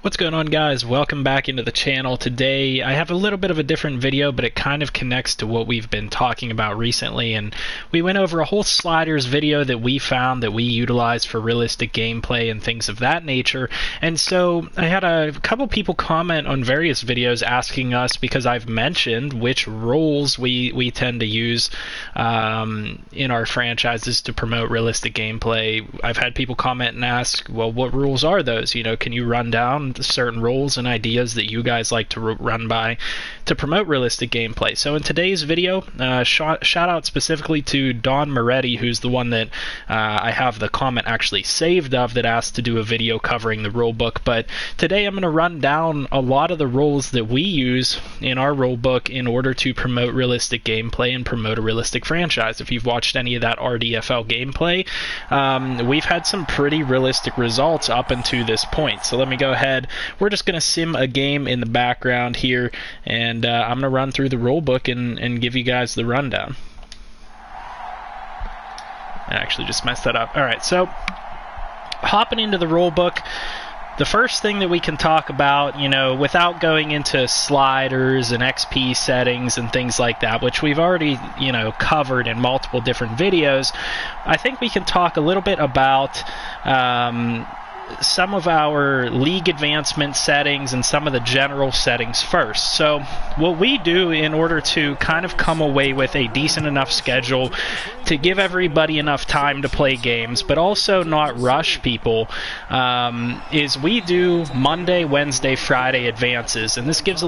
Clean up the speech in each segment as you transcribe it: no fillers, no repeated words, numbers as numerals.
What's going on, guys? Welcome back into the channel. Today I have a little bit of a different video, but it kind of connects to what we've been talking about recently, and we went over a whole sliders video that we found that we utilize for realistic gameplay and things of that nature. And so I had a couple people comment on various videos asking us, because I've mentioned which roles we tend to use in our franchises to promote realistic gameplay. I've had people comment and ask, well, what rules are those? You know, can you run down certain roles and ideas that you guys like to run by to promote realistic gameplay? So in today's video, shout out specifically to Don Moretti, who's the one that I have the comment actually saved of, that asked to do a video covering the rulebook. But today I'm going to run down a lot of the rules that we use in our rulebook in order to promote realistic gameplay and promote a realistic franchise. If you've watched any of that RDFL gameplay, we've had some pretty realistic results up until this point. So let me go ahead. We're just going to sim a game in the background here, and I'm going to run through the rulebook and give you guys the rundown. I actually just messed that up. Alright, so hopping into the rulebook, the first thing that we can talk about, you know, without going into sliders and XP settings and things like that, which we've already, you know, covered in multiple different videos, I think we can talk a little bit about some of our league advancement settings and some of the general settings first. So what we do in order to kind of come away with a decent enough schedule to give everybody enough time to play games, but also not rush people, is we do Monday, Wednesday, Friday advances, and this gives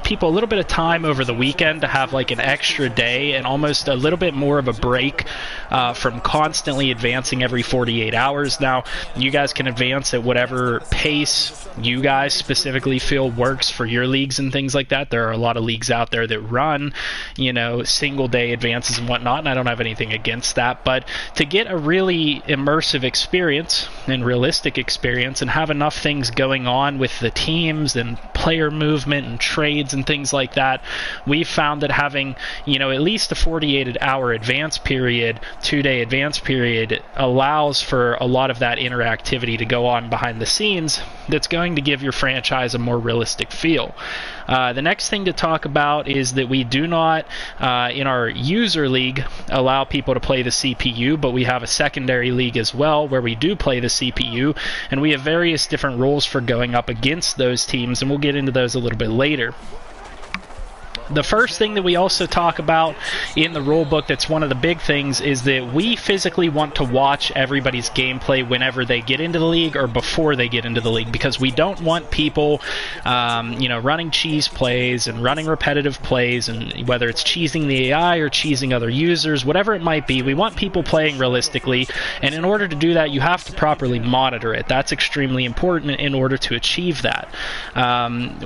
people a little bit of time over the weekend to have like an extra day and almost a little bit more of a break from constantly advancing every 48 hours. Now, you guys can advance at whatever pace you guys specifically feel works for your leagues and things like that. There are a lot of leagues out there that run, you know, single day advances and whatnot, and I don't have anything against that. But to get a really immersive experience and realistic experience and have enough things going on with the teams and player movement and trades and things like that, we've found that having, you know, at least a 48-hour advance period, 2-day advance period, allows for a lot of that interactivity to go on behind the scenes that's going to give your franchise a more realistic feel. The next thing to talk about is that we do not, in our user league, allow people to play the CPU, but we have a secondary league as well where we do play the CPU, and we have various different rules for going up against those teams, and we'll get into those a little bit later. The first thing that we also talk about in the rulebook, that's one of the big things, is that we physically want to watch everybody's gameplay whenever they get into the league or before they get into the league, because we don't want people, you know, running cheese plays and running repetitive plays, and whether it's cheesing the AI or cheesing other users, whatever it might be, we want people playing realistically, and in order to do that, you have to properly monitor it. That's extremely important in order to achieve that.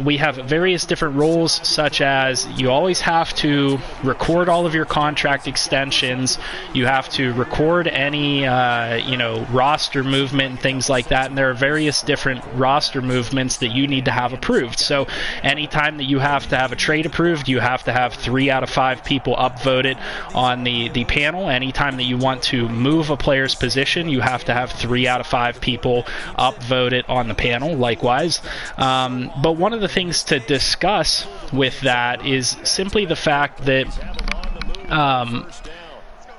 We have various different rules, such as you always have to record all of your contract extensions. You have to record any, you know, roster movement and things like that. And there are various different roster movements that you need to have approved. So anytime that you have to have a trade approved, you have to have 3 out of 5 people upvoted on the panel. Anytime that you want to move a player's position, you have to have 3 out of 5 people upvoted on the panel, likewise. But one of the things to discuss with that is simply the fact that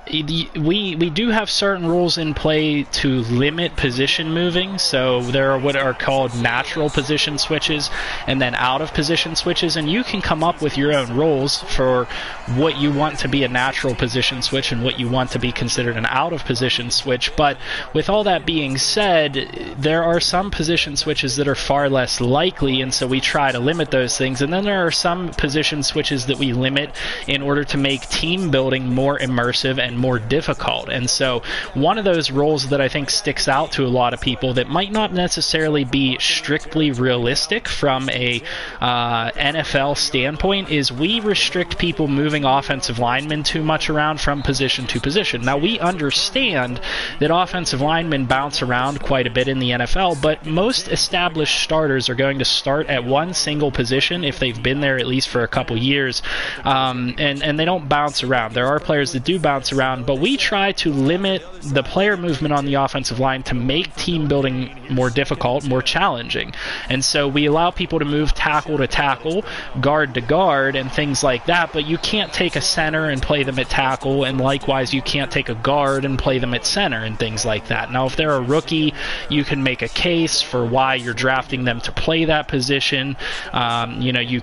we do have certain rules in play to limit position moving. So there are what are called natural position switches and then out of position switches, and you can come up with your own rules for what you want to be a natural position switch and what you want to be considered an out of position switch. But with all that being said, there are some position switches that are far less likely, and so we try to limit those things. And then there are some position switches that we limit in order to make team building more immersive and more difficult. And so one of those roles that I think sticks out to a lot of people that might not necessarily be strictly realistic from a NFL standpoint is we restrict people moving offensive linemen too much around from position to position. Now, we understand that offensive linemen bounce around quite a bit in the NFL, but most established starters are going to start at one single position if they've been there at least for a couple years, and they don't bounce around. There are players that do bounce around, around, but we try to limit the player movement on the offensive line to make team building more difficult, more challenging. And so we allow people to move tackle to tackle, guard to guard, and things like that, but you can't take a center and play them at tackle, and likewise you can't take a guard and play them at center and things like that. Now, if they're a rookie, you can make a case for why you're drafting them to play that position. You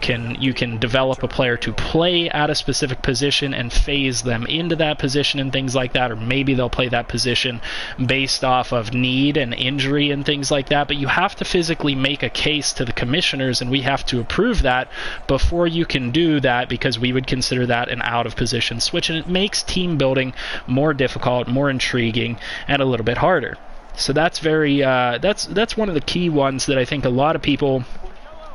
can develop a player to play at a specific position and phase them into that position and things like that, or maybe they'll play that position based off of need and injury and things like that. But you have to physically make a case to the commissioners, and we have to approve that before you can do that, because we would consider that an out of position switch, and it makes team building more difficult, more intriguing, and a little bit harder. So that's that's one of the key ones that I think a lot of people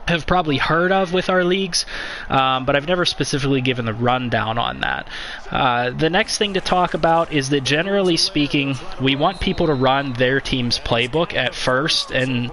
have probably heard of with our leagues, but I've never specifically given the rundown on that. The next thing to talk about is that, generally speaking, we want people to run their team's playbook at first, and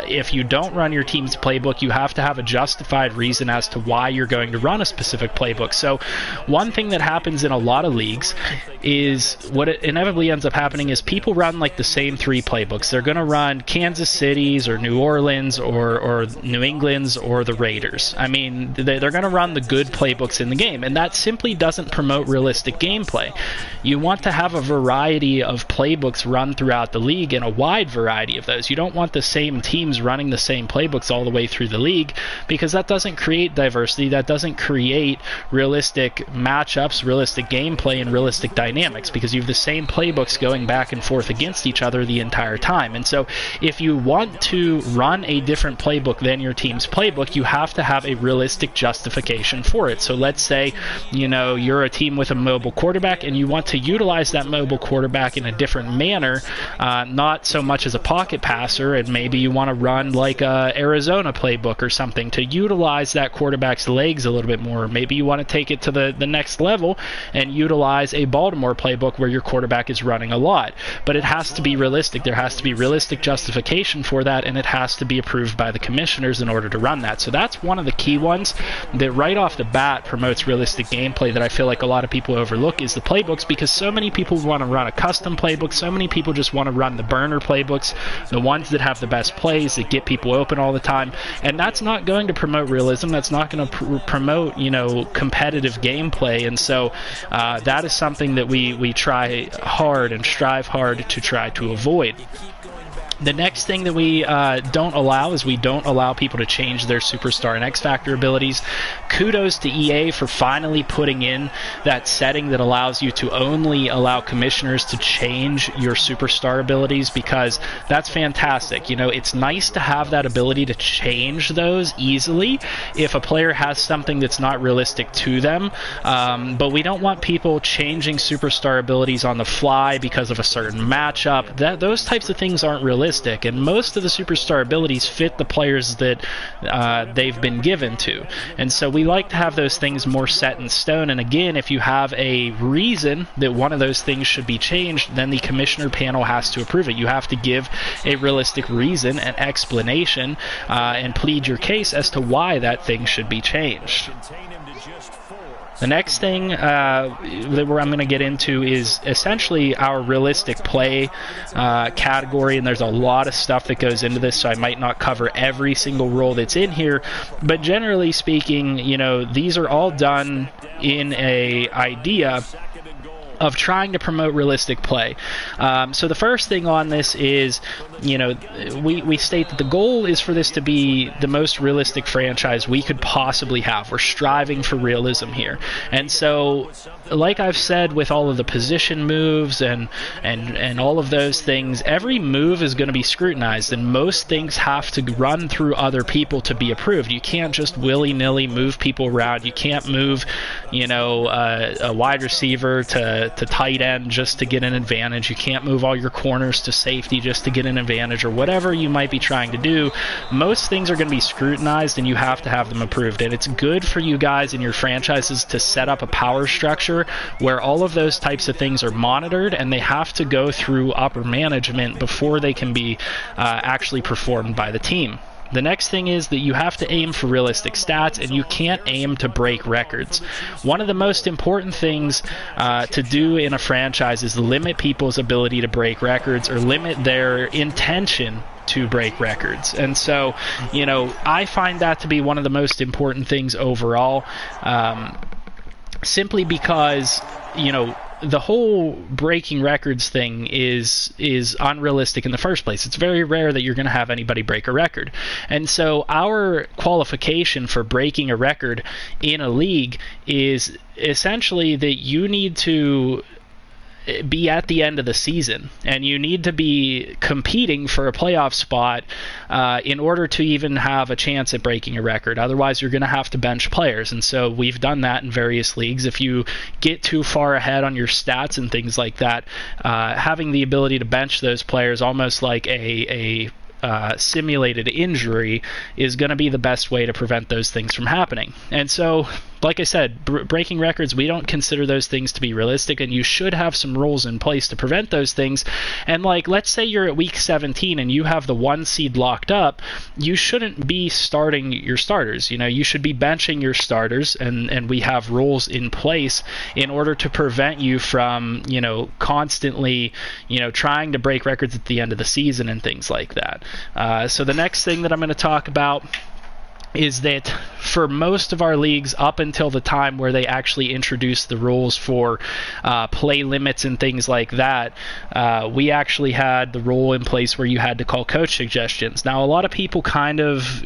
if you don't run your team's playbook, you have to have a justified reason as to why you're going to run a specific playbook. So one thing that happens in a lot of leagues is, what it inevitably ends up happening is, people run like the same 3 playbooks. They're going to run Kansas City's or New Orleans or New England's or the Raiders. I mean, they're going to run the good playbooks in the game, and that simply doesn't promote realistic gameplay. You want to have a variety of playbooks run throughout the league, and a wide variety of those. You don't want the same teams running the same playbooks all the way through the league, because that doesn't create diversity, that doesn't create realistic matchups, realistic gameplay, and realistic dynamics, because you have the same playbooks going back and forth against each other the entire time. And so if you want to run a different playbook than your team's playbook, you have to have a realistic justification for it. So let's say, you're a team with a mobile quarterback, and you want to utilize that mobile quarterback in a different manner, not so much as a pocket passer, and maybe you want to run like a Arizona playbook or something to utilize that quarterback's legs a little bit more. Maybe you want to take it to the next level and utilize a Baltimore playbook where your quarterback is running a lot. But it has to be realistic. There has to be realistic justification for that, and it has to be approved by the commissioners in order to run that. So that's one of the key ones that right off the bat promotes realistic gameplay that I feel like a lot of people overlook, is the playbooks, because so many people want to run a custom playbook. So many people just want to run the burner playbooks, the ones that have the best plays, that get people open all the time, and that's not going to promote realism. That's not going to promote competitive gameplay. And so that is something that we try hard and strive hard to try to avoid. The next thing that we don't allow is, we don't allow people to change their Superstar and X Factor abilities. Kudos to EA for finally putting in that setting that allows you to only allow commissioners to change your Superstar abilities, because that's fantastic. It's nice to have that ability to change those easily if a player has something that's not realistic to them, but we don't want people changing Superstar abilities on the fly because of a certain matchup. Those types of things aren't realistic. And most of the Superstar abilities fit the players that they've been given to. And so we like to have those things more set in stone. And again, if you have a reason that one of those things should be changed, then the commissioner panel has to approve it. You have to give a realistic reason, an explanation, and plead your case as to why that thing should be changed. The next thing that I'm going to get into is essentially our realistic play category, and there's a lot of stuff that goes into this, so I might not cover every single rule that's in here, but generally speaking, these are all done in a idea of trying to promote realistic play. So the first thing on this is, we state that the goal is for this to be the most realistic franchise we could possibly have. We're striving for realism here. And so, like I've said, with all of the position moves and all of those things, every move is going to be scrutinized, and most things have to run through other people to be approved. You can't just willy-nilly move people around. You can't move, a wide receiver to tight end just to get an advantage. You can't move all your corners to safety just to get an advantage, or whatever you might be trying to do. Most things are going to be scrutinized, and you have to have them approved. And it's good for you guys in your franchises to set up a power structure where all of those types of things are monitored, and they have to go through upper management before they can be actually performed by the team. The next thing is that you have to aim for realistic stats, and you can't aim to break records. One of the most important things to do in a franchise is limit people's ability to break records, or limit their intention to break records. And so, I find that to be one of the most important things overall, simply because, the whole breaking records thing is unrealistic in the first place. It's very rare that you're going to have anybody break a record. And so our qualification for breaking a record in a league is essentially that you need to be at the end of the season, and you need to be competing for a playoff spot in order to even have a chance at breaking a record. Otherwise, you're going to have to bench players, and so we've done that in various leagues. If you get too far ahead on your stats and things like that, having the ability to bench those players, almost like a simulated injury, is going to be the best way to prevent those things from happening. And so, like I said, breaking records, we don't consider those things to be realistic, and you should have some rules in place to prevent those things. And let's say you're at week 17 and you have the 1 seed locked up, you shouldn't be starting your starters. You should be benching your starters, and we have rules in place in order to prevent you from, constantly, trying to break records at the end of the season and things like that. So the next thing that I'm going to talk about is that for most of our leagues, up until the time where they actually introduced the rules for play limits and things like that, we actually had the rule in place where you had to call coach suggestions. Now, a lot of people kind of,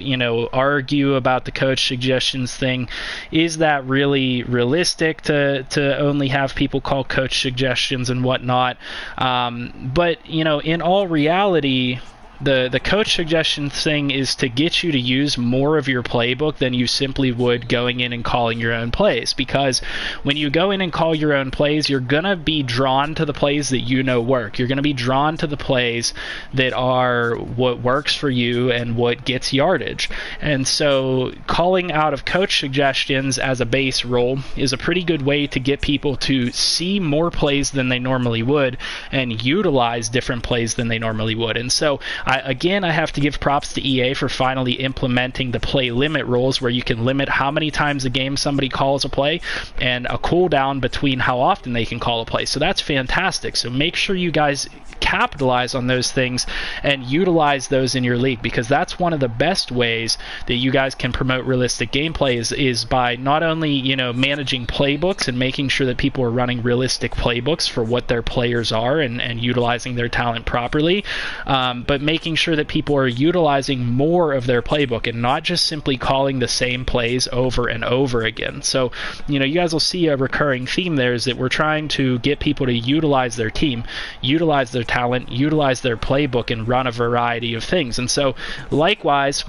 argue about the coach suggestions thing. Is that really realistic to only have people call coach suggestions and whatnot? But, in all reality, the coach suggestion thing is to get you to use more of your playbook than you simply would going in and calling your own plays. Because when you go in and call your own plays, you're going to be drawn to the plays that work. You're going to be drawn to the plays that are what works for you and what gets yardage. And so calling out of coach suggestions as a base rule is a pretty good way to get people to see more plays than they normally would and utilize different plays than they normally would. And so I have to give props to EA for finally implementing the play limit rules, where you can limit how many times a game somebody calls a play and a cooldown between how often they can call a play. So that's fantastic. So make sure you guys capitalize on those things and utilize those in your league, because that's one of the best ways that you guys can promote realistic gameplay is by not only managing playbooks and making sure that people are running realistic playbooks for what their players are and utilizing their talent properly, but making sure that people are utilizing more of their playbook and not just simply calling the same plays over and over again. So, you guys will see a recurring theme there is that we're trying to get people to utilize their team, utilize their talent, utilize their playbook, and run a variety of things. And so, likewise,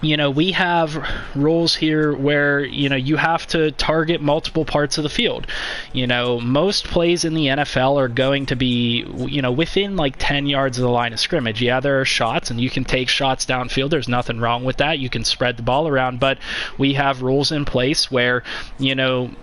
we have rules here where, you have to target multiple parts of the field. Most plays in the NFL are going to be, within 10 yards of the line of scrimmage. Yeah, there are shots, and you can take shots downfield. There's nothing wrong with that. You can spread the ball around, but we have rules in place where,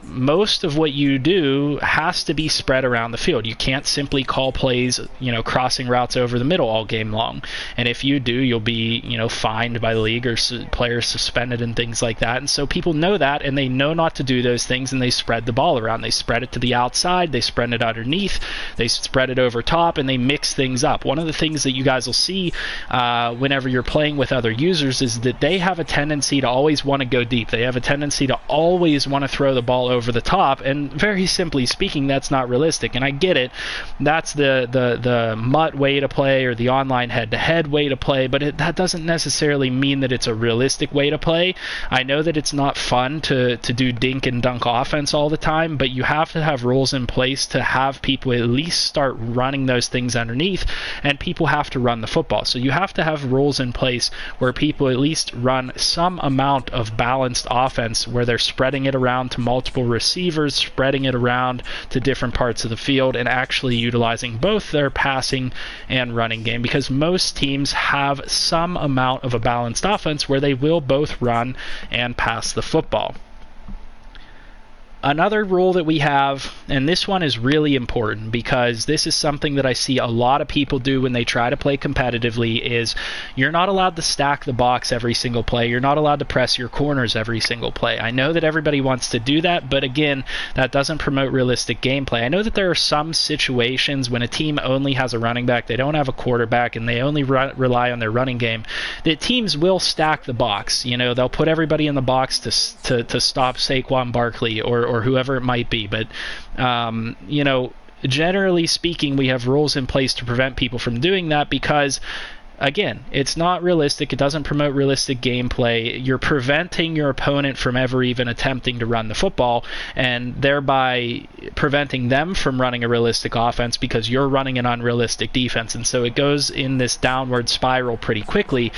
most of what you do has to be spread around the field. You can't simply call plays, crossing routes over the middle all game long. And if you do, you'll be, fined by the league or players suspended and things like that. And so people know that, and they know not to do those things, and they spread the ball around. They spread it to the outside, they spread it underneath, they spread it over top, and they mix things up. One of the things that you guys will see whenever you're playing with other users is that they have a tendency to always want to go deep. They have a tendency to always want to throw the ball over the top, and very simply speaking, that's not realistic. And I get it. That's the MUT way to play, or the online head-to-head way to play, but that doesn't necessarily mean that it's a realistic way to play. I know that it's not fun to do dink and dunk offense all the time, but you have to have rules in place to have people at least start running those things underneath, and people have to run the football. So you have to have rules in place where people at least run some amount of balanced offense, where they're spreading it around to multiple receivers, spreading it around to different parts of the field, and actually utilizing both their passing and running game, because most teams have some amount of a balanced offense where they will both run and pass the football. Another rule that we have, and this one is really important because this is something that I see a lot of people do when they try to play competitively, is you're not allowed to stack the box every single play. You're not allowed to press your corners every single play. I know that everybody wants to do that, but again, that doesn't promote realistic gameplay. I know that there are some situations when a team only has a running back, they don't have a quarterback, and they only rely on their running game, that teams will stack the box. They'll put everybody in the box to stop Saquon Barkley or whoever it might be. But, generally speaking, we have rules in place to prevent people from doing that because, again, it's not realistic. It doesn't promote realistic gameplay. You're preventing your opponent from ever even attempting to run the football, and thereby preventing them from running a realistic offense because you're running an unrealistic defense. And so it goes in this downward spiral pretty quickly.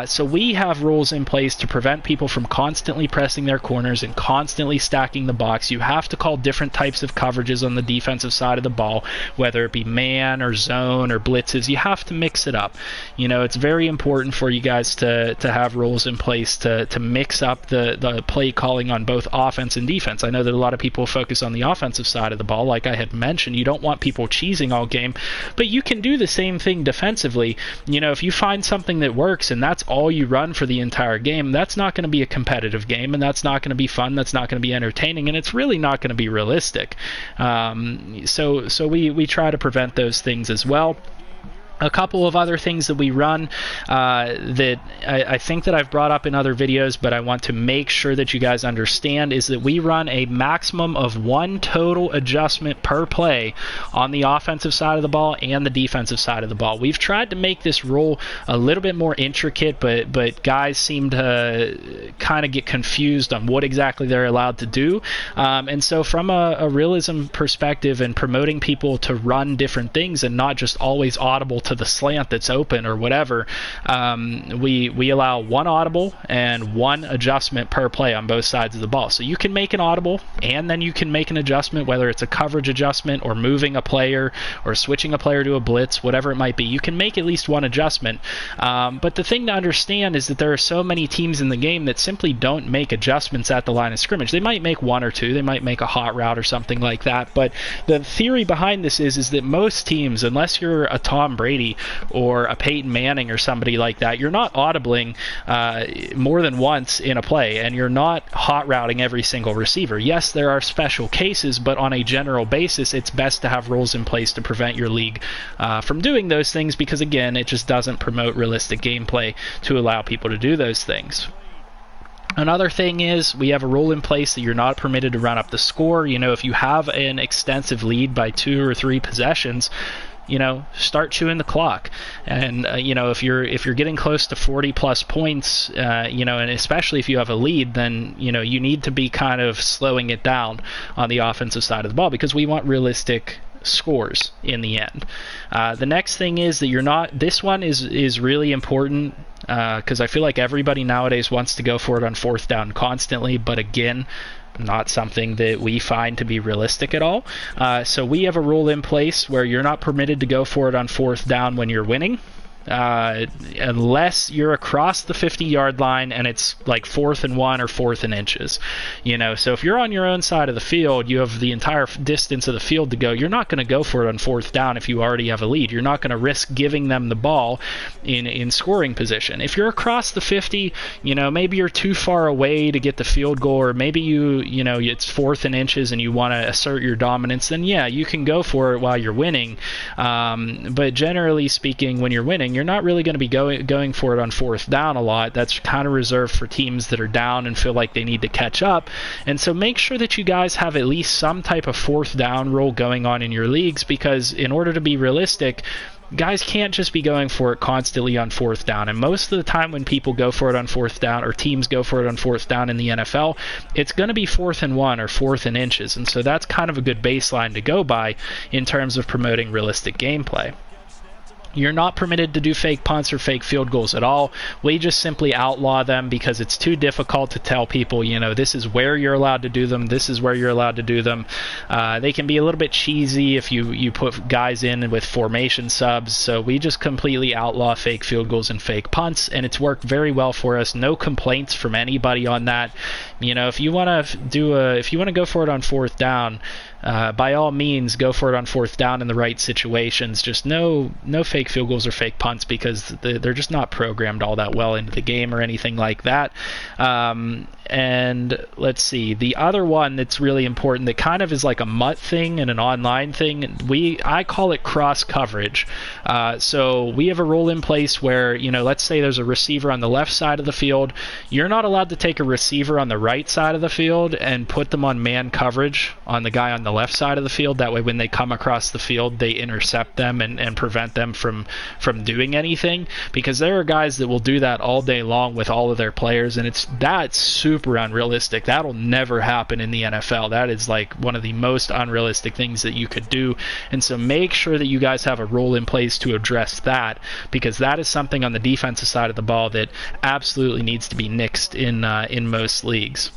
So we have rules in place to prevent people from constantly pressing their corners and constantly stacking the box. You have to call different types of coverages on the defensive side of the ball, whether it be man or zone or blitzes. You have to mix it up. It's very important for you guys to have rules in place to mix up the play calling on both offense and defense. I know that a lot of people focus on the offensive side of the ball. Like I had mentioned, you don't want people cheesing all game, but you can do the same thing defensively. If you find something that works and that's all you run for the entire game, that's not going to be a competitive game, and that's not going to be fun, that's not going to be entertaining, and it's really not going to be realistic. So we try to prevent those things as well. A couple of other things that we run that I think that I've brought up in other videos, but I want to make sure that you guys understand, is that we run a maximum of 1 total adjustment per play on the offensive side of the ball and the defensive side of the ball. We've tried to make this rule a little bit more intricate, but guys seem to kind of get confused on what exactly they're allowed to do. And so from a realism perspective and promoting people to run different things and not just always audible to the slant that's open or whatever, we allow 1 audible and 1 adjustment per play on both sides of the ball. So you can make an audible and then you can make an adjustment, whether it's a coverage adjustment or moving a player or switching a player to a blitz, whatever it might be. You can make at least 1 adjustment. But the thing to understand is that there are so many teams in the game that simply don't make adjustments at the line of scrimmage. They might make 1 or 2. They might make a hot route or something like that. But the theory behind this is that most teams, unless you're a Tom Brady or a Peyton Manning or somebody like that, you're not audibling more than once in a play, and you're not hot routing every single receiver. Yes, there are special cases, but on a general basis, it's best to have rules in place to prevent your league from doing those things because, again, it just doesn't promote realistic gameplay to allow people to do those things. Another thing is we have a rule in place that you're not permitted to run up the score. If you have an extensive lead by 2 or 3 possessions, start chewing the clock. And if you're getting close to 40 plus points, and especially if you have a lead, then you need to be kind of slowing it down on the offensive side of the ball because we want realistic scores in the end. The next thing is that this one is really important because I feel like everybody nowadays wants to go for it on 4th down constantly, but again, not something that we find to be realistic at all. So we have a rule in place where you're not permitted to go for it on 4th down when you're winning. Unless you're across the 50-yard line and it's like 4th and 1 or 4th and inches. So if you're on your own side of the field, you have the entire distance of the field to go. You're not going to go for it on 4th down if you already have a lead. You're not going to risk giving them the ball in scoring position. If you're across the 50, maybe you're too far away to get the field goal, or maybe it's 4th and inches and you want to assert your dominance, then yeah, you can go for it while you're winning. But generally speaking, when you're winning, you're not really going to be going for it on 4th down a lot. That's kind of reserved for teams that are down and feel like they need to catch up. And so make sure that you guys have at least some type of 4th down rule going on in your leagues, because in order to be realistic, guys can't just be going for it constantly on 4th down. And most of the time when people go for it on 4th down, or teams go for it on 4th down in the NFL, it's going to be 4th and 1 or 4th and inches. And so that's kind of a good baseline to go by in terms of promoting realistic gameplay. You're not permitted to do fake punts or fake field goals at all. We just simply outlaw them because it's too difficult to tell people, this is where you're allowed to do them, this is where you're allowed to do them. They can be a little bit cheesy if you put guys in with formation subs, so we just completely outlaw fake field goals and fake punts, and it's worked very well for us. No complaints from anybody on that. If you want to go for it on fourth down, by all means, go for it on fourth down in the right situations. Just no fake field goals or fake punts because they're just not programmed all that well into the game or anything like that. And let's see, the other one that's really important that kind of is like a MUT thing and an online thing, I call it cross coverage. So we have a rule in place where, let's say there's a receiver on the left side of the field. You're not allowed to take a receiver on the right side of the field and put them on man coverage on the guy on the left side of the field. That way when they come across the field, they intercept them and prevent them from doing anything, because there are guys that will do that all day long with all of their players, and that's super unrealistic. That'll never happen in the NFL. That is like one of the most unrealistic things that you could do, and so make sure that you guys have a rule in place to address that, because that is something on the defensive side of the ball that absolutely needs to be nixed in most leagues.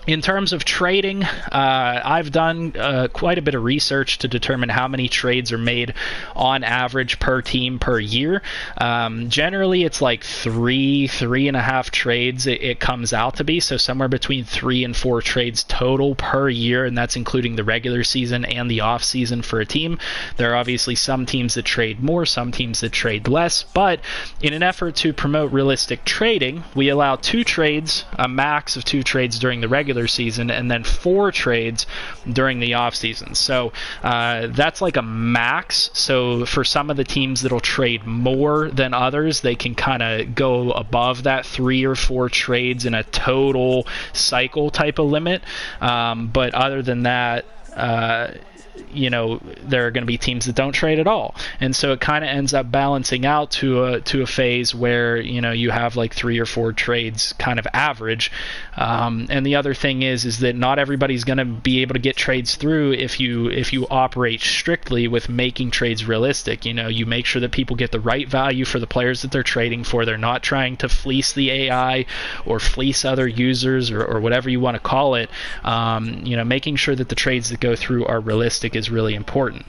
In terms of trading, I've done quite a bit of research to determine how many trades are made on average per team per year. Generally, it's like three and a half trades it comes out to be, so somewhere between 3 and 4 trades total per year, and that's including the regular season and the off season for a team. There are obviously some teams that trade more, some teams that trade less, but in an effort to promote realistic trading, we allow 2 trades, a max of 2 trades during the regular season, and then 4 trades during the off season. So that's like a max. So for some of the teams that'll trade more than others, they can kind of go above that 3 or 4 trades in a total cycle type of limit. But other than that, there are going to be teams that don't trade at all, and so it kind of ends up balancing out to a phase where you have like 3 or 4 trades kind of average. And the other thing is that not everybody's going to be able to get trades through if you operate strictly with making trades realistic. You make sure that people get the right value for the players that they're trading for. They're not trying to fleece the AI or fleece other users or whatever you want to call it. Making sure that the trades that go through are realistic is really important.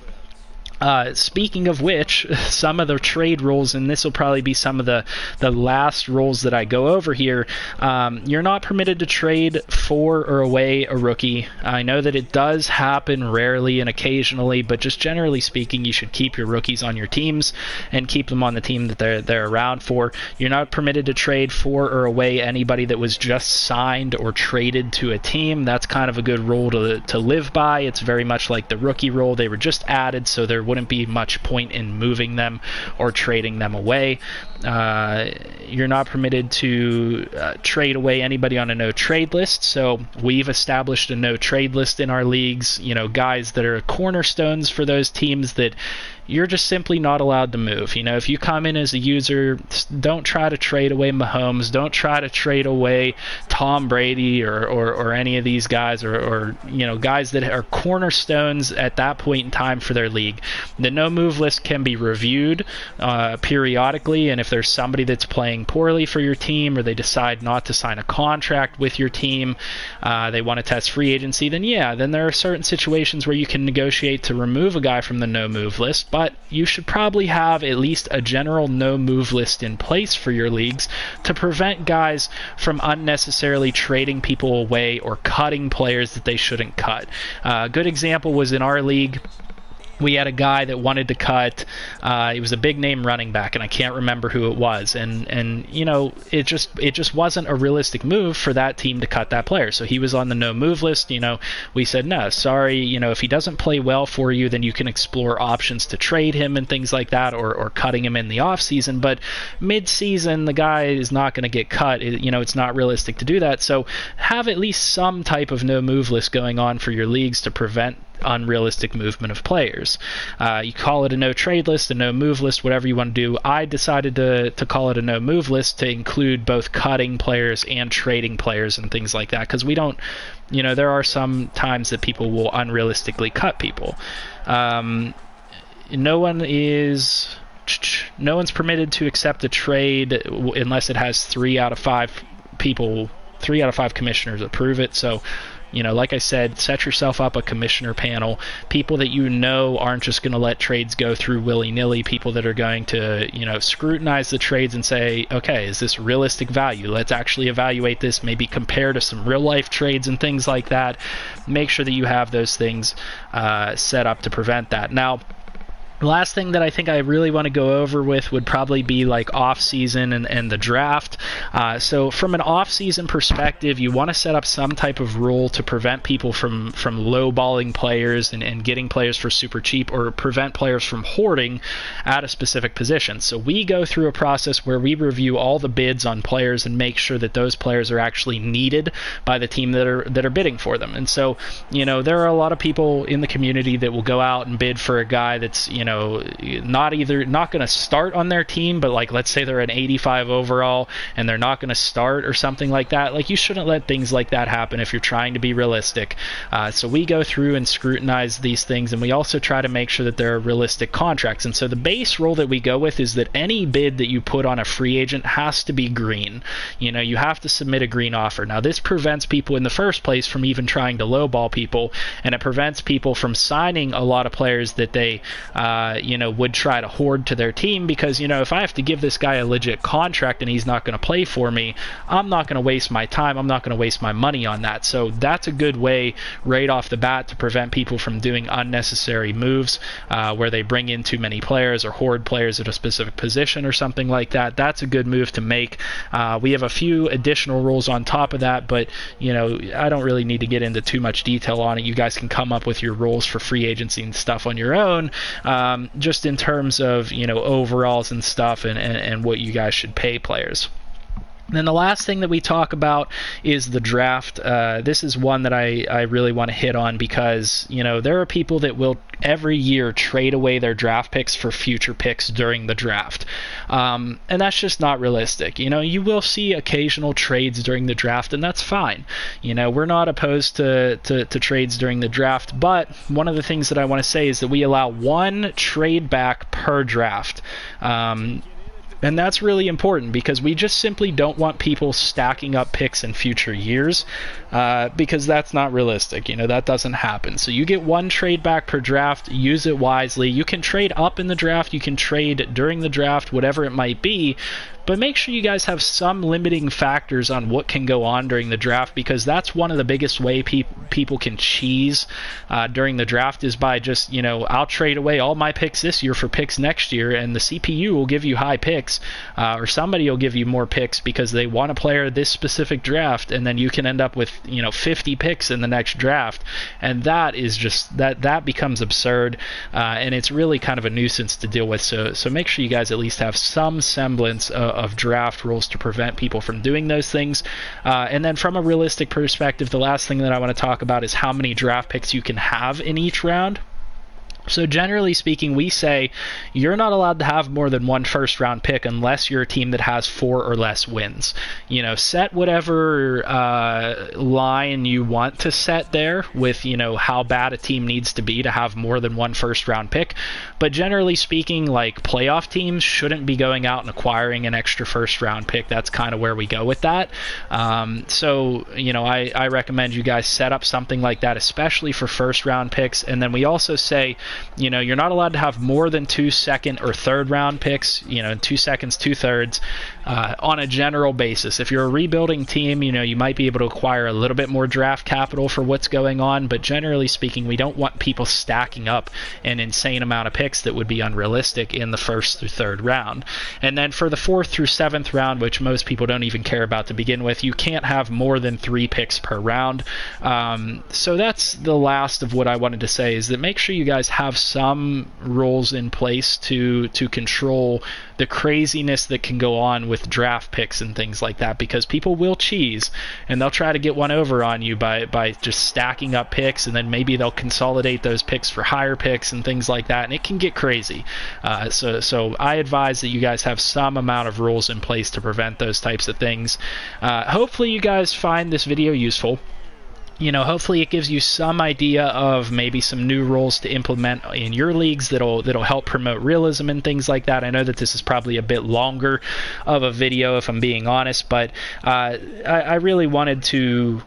Speaking of which, some of the trade rules, and this will probably be some of the last rules that I go over here, you're not permitted to trade for or away a rookie. I know that it does happen rarely and occasionally, but just generally speaking, you should keep your rookies on your teams and keep them on the team that they're around for. You're not permitted to trade for or away anybody that was just signed or traded to a team. That's kind of a good rule to live by. It's very much like the rookie rule. They were just added, so there wouldn't be much point in moving them or trading them away. You're not permitted to trade away anybody on a no-trade list, so we've established a no-trade list in our leagues, guys that are cornerstones for those teams that you're just simply not allowed to move. If you come in as a user, don't try to trade away Mahomes, don't try to trade away Tom Brady or any of these guys or guys that are cornerstones at that point in time for their league. The no-move list can be reviewed periodically, and if there's somebody that's playing poorly for your team or they decide not to sign a contract with your team, they want to test free agency, then there are certain situations where you can negotiate to remove a guy from the no-move list. But you should probably have at least a general no-move list in place for your leagues to prevent guys from unnecessarily trading people away or cutting players that they shouldn't cut. A good example was in our league. We had a guy that wanted to cut. He was a big name running back, and I can't remember who it was. And it just wasn't a realistic move for that team to cut that player. So he was on the no move list. We said no, sorry. If he doesn't play well for you, then you can explore options to trade him and things like that, or cutting him in the off season. But mid season, the guy is not going to get cut. It's not realistic to do that. So have at least some type of no move list going on for your leagues to prevent unrealistic movement of players. You call it a no trade list, a no move list, whatever you want to do. I decided to call it a no move list to include both cutting players and trading players and things like that, because we don't, there are some times that people will unrealistically cut people. No one is no one's permitted to accept a trade unless it has 3 out of 5 people, 3 out of 5 commissioners approve it. So, like I said, set yourself up a commissioner panel, people that aren't just going to let trades go through willy-nilly, people that are going to, scrutinize the trades and say, okay, is this realistic value? Let's actually evaluate this, maybe compare to some real-life trades and things like that. Make sure that you have those things set up to prevent that. Now, the last thing that I think I really want to go over with would probably be like off-season and the draft. So from an off-season perspective, you want to set up some type of rule to prevent people from lowballing players and getting players for super cheap, or prevent players from hoarding at a specific position. So we go through a process where we review all the bids on players and make sure that those players are actually needed by the team that are bidding for them. And so, there are a lot of people in the community that will go out and bid for a guy that's, not going to start on their team, but like, let's say they're an 85 overall and they're not going to start or something like that. Like, you shouldn't let things like that happen if you're trying to be realistic. So we go through and scrutinize these things, and we also try to make sure that there are realistic contracts. And so the base rule that we go with is that any bid that you put on a free agent has to be green. You have to submit a green offer. Now, this prevents people in the first place from even trying to lowball people, and it prevents people from signing a lot of players that they would try to hoard to their team, because, if I have to give this guy a legit contract and he's not going to play for me, I'm not going to waste my time, I'm not going to waste my money on that. So that's a good way right off the bat to prevent people from doing unnecessary moves where they bring in too many players or hoard players at a specific position or something like that. That's a good move to make. We have a few additional rules on top of that, but I don't really need to get into too much detail on it. You guys can come up with your rules for free agency and stuff on your own, just in terms of overalls and stuff, and what you guys should pay players. And then the last thing that we talk about is the draft. This is one that I really want to hit on, because there are people that will every year trade away their draft picks for future picks during the draft, and that's just not realistic. You will see occasional trades during the draft, and that's fine. We're not opposed to trades during the draft, but one of the things that I want to say is that we allow 1 trade back per draft. And that's really important, because we just simply don't want people stacking up picks in future years, because that's not realistic. That doesn't happen. So you get 1 trade back per draft. Use it wisely. You can trade up in the draft. You can trade during the draft, whatever it might be. But make sure you guys have some limiting factors on what can go on during the draft, because that's one of the biggest way people can cheese during the draft, is by just, I'll trade away all my picks this year for picks next year, and the CPU will give you high picks, or somebody will give you more picks because they want a player this specific draft, and then you can end up with 50 picks in the next draft, and that is just that becomes absurd, and it's really kind of a nuisance to deal with. So make sure you guys at least have some semblance of draft rules to prevent people from doing those things. And then from a realistic perspective, the last thing that I want to talk about is how many draft picks you can have in each round. So generally speaking, we say you're not allowed to have more than 1 first-round pick unless you're a team that has 4 or less wins. Set whatever line you want to set there with, how bad a team needs to be to have more than 1 first-round pick. But generally speaking, like, playoff teams shouldn't be going out and acquiring an extra first-round pick. That's kind of where we go with that. So, I recommend you guys set up something like that, especially for first-round picks. And then we also say, you're not allowed to have more than 2 second or third round picks, 2 seconds, 2 thirds, on a general basis. If you're a rebuilding team, you might be able to acquire a little bit more draft capital for what's going on, but generally speaking, we don't want people stacking up an insane amount of picks that would be unrealistic in the 1st through 3rd round. And then for the 4th through 7th round, which most people don't even care about to begin with, you can't have more than 3 picks per round. So that's the last of what I wanted to say, is that make sure you guys have some rules in place to control the craziness that can go on with draft picks and things like that, because people will cheese and they'll try to get one over on you by just stacking up picks, and then maybe they'll consolidate those picks for higher picks and things like that, and it can get crazy. So I advise that you guys have some amount of rules in place to prevent those types of things. Hopefully you guys find this video useful. hopefully it gives you some idea of maybe some new rules to implement in your leagues that'll help promote realism and things like that. I know that this is probably a bit longer of a video, if I'm being honest, but I really wanted to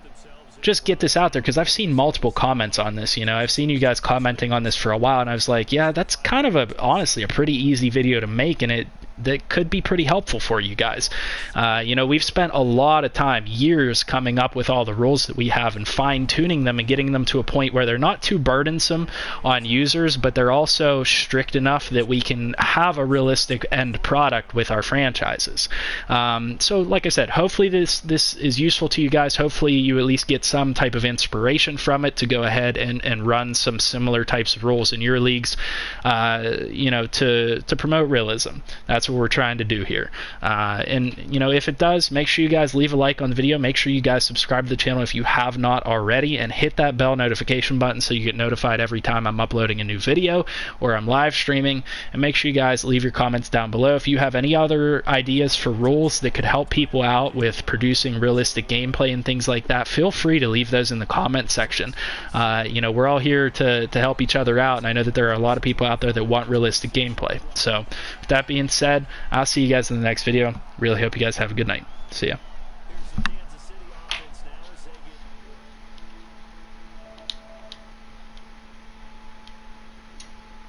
just get this out there because I've seen multiple comments on this. I've seen you guys commenting on this for a while, and I was like, yeah, that's kind of honestly a pretty easy video to make, and that could be pretty helpful for you guys. We've spent a lot of time, years, coming up with all the rules that we have and fine-tuning them and getting them to a point where they're not too burdensome on users, but they're also strict enough that we can have a realistic end product with our franchises. So like I said, hopefully this is useful to you guys. Hopefully you at least get some type of inspiration from it to go ahead and run some similar types of rules in your leagues, to promote realism. That's what we're trying to do here. If it does, make sure you guys leave a like on the video. Make sure you guys subscribe to the channel if you have not already, and hit that bell notification button so you get notified every time I'm uploading a new video or I'm live streaming. And make sure you guys leave your comments down below. If you have any other ideas for rules that could help people out with producing realistic gameplay and things like that, feel free to leave those in the comment section. We're all here to help each other out, and I know that there are a lot of people out there that want realistic gameplay. So with that being said, I'll see you guys in the next video. Really hope you guys have a good night. See ya.